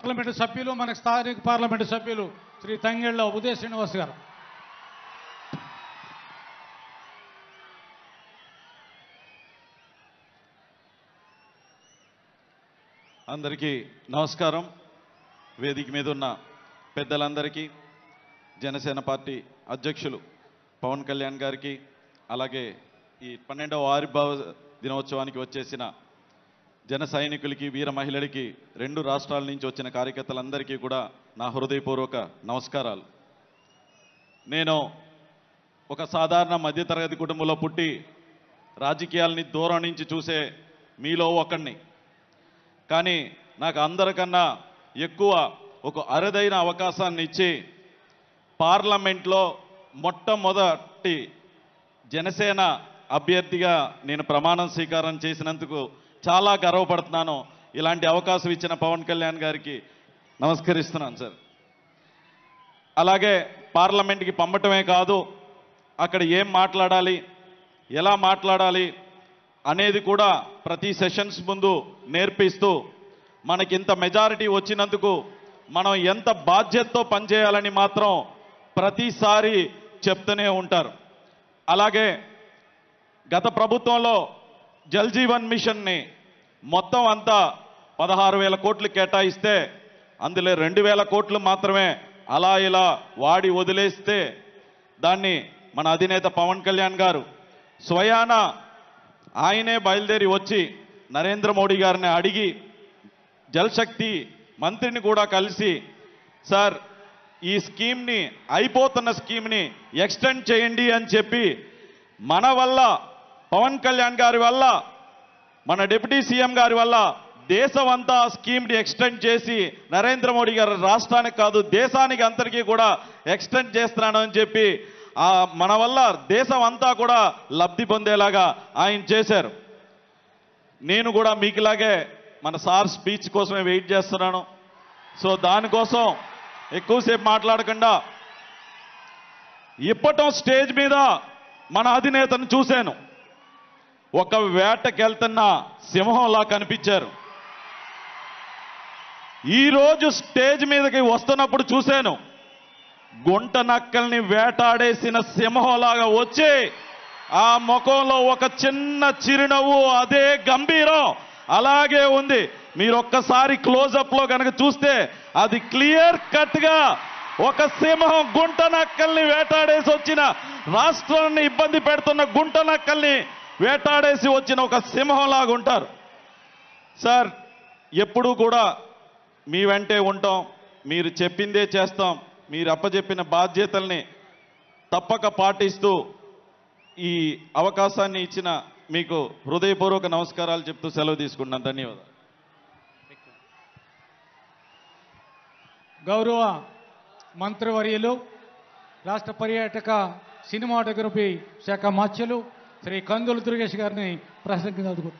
Parliament సభ్యులు మన స్థానిక పార్లమెంటు సభ్యులు శ్రీ తంగెళ్ళ ఉదయ శ్రీనివాస్ గారు. అందరికీ నమస్కారం. వేదిక మీద ఉన్న పెద్దలందరికీ, జనసేన పార్టీ అధ్యక్షులు పవన్ కళ్యాణ్ గారికి, అలాగే ఈ 12వ ఆవిర్భావ దినోత్సవానికి వచ్చేసిన జన సైనికులకి, వీర మహిళలకి, 2 రాష్ట్రాల నుంచి వచ్చిన కార్యకర్తలందరికీ కూడా నా హృదయపూర్వక నమస్కారాలు. నేను ఒక సాధారణ మధ్యతరగతి కుటుంబంలో పుట్టి రాజకీయాలని దూరం నుంచి చూసే మీలో ఒకడిని. కానీ నాకు అందరికన్నా ఎక్కువ ఒక అరుదైన అవకాశాన్ని ఇచ్చి పార్లమెంట్లో మొట్టమొదటి జనసేన అభ్యర్థిగా నేను ప్రమాణం స్వీకారం చేసినందుకు చాలా గర్వపడుతున్నాను. ఇలాంటి అవకాశం ఇచ్చిన పవన్ కళ్యాణ్ గారికి నమస్కరిస్తున్నాను సార్. అలాగే పార్లమెంట్కి పంపటమే కాదు, అక్కడ ఏం మాట్లాడాలి, ఎలా మాట్లాడాలి అనేది కూడా ప్రతి సెషన్స్ ముందు నేర్పిస్తూ, మనకింత మెజారిటీ వచ్చినందుకు మనం ఎంత బాధ్యతతో పనిచేయాలని మాత్రం ప్రతిసారి చెప్తూనే ఉంటారు. అలాగే గత ప్రభుత్వంలో జల్ జీవన్ మిషన్ని మొత్తం అంతా 16,000 కోట్లు కేటాయిస్తే అందులో 2,000 కోట్లు మాత్రమే అలా ఇలా వాడి వదిలేస్తే దాన్ని మన అధినేత పవన్ కళ్యాణ్ గారు స్వయాన ఆయనే బయలుదేరి వచ్చి నరేంద్ర మోడీ గారిని అడిగి జలశక్తి మంత్రిని కూడా కలిసి, సార్ ఈ స్కీమ్ని, అయిపోతున్న స్కీమ్ని ఎక్స్టెండ్ చేయండి అని చెప్పి, మన వల్ల, పవన్ కళ్యాణ్ గారి వల్ల, మన డిప్యూటీ సీఎం గారి వల్ల దేశం అంతా స్కీమ్ని ఎక్స్టెండ్ చేసి నరేంద్ర మోడీ గారు రాష్ట్రానికి కాదు దేశానికి అందరికీ కూడా ఎక్స్టెండ్ చేస్తున్నాను అని చెప్పి మన వల్ల దేశం అంతా కూడా లబ్ధి పొందేలాగా ఆయన చేశారు. నేను కూడా మీకులాగే మన సార్ స్పీచ్ కోసమే వెయిట్ చేస్తున్నాను. సో దానికోసం ఎక్కువసేపు మాట్లాడకుండా ఇప్పటం స్టేజ్ మీద మన అధినేతను చూశాను. ఒక వేటకెళ్తున్న సింహంలా కనిపించారు. ఈరోజు స్టేజ్ మీదకి వస్తున్నప్పుడు చూశాను, గుంట నక్కల్ని వేటాడేసిన సింహంలాగా వచ్చి ఆ ముఖంలో ఒక చిన్న చిరునవ్వు, అదే గంభీరం అలాగే ఉంది. మీరు ఒక్కసారి క్లోజప్లో కనుక చూస్తే అది క్లియర్ కట్గా ఒక సింహం గుంట నక్కల్ని వేటాడేసి వచ్చిన, రాష్ట్రాన్ని ఇబ్బంది పెడుతున్న గుంట నక్కల్ని వేటాడేసి వచ్చిన ఒక సింహంలాగా ఉంటారు. సార్ ఎప్పుడూ కూడా మీ వెంటే ఉంటాం, మీరు చెప్పిందే చేస్తాం, మీరు అప్పచెప్పిన బాధ్యతల్ని తప్పక పాటిస్తూ ఈ అవకాశాన్ని ఇచ్చిన మీకు హృదయపూర్వక నమస్కారాలు చెప్తూ సెలవు తీసుకుంటున్నాను. ధన్యవాదాలు. గౌరవ మంత్రివర్యులు, రాష్ట్ర పర్యాటక సినిమాటోగ్రఫీ శాఖ మాత్యులు శ్రీ కందుల దుర్గేష్ గారిని ప్రసంగించారు.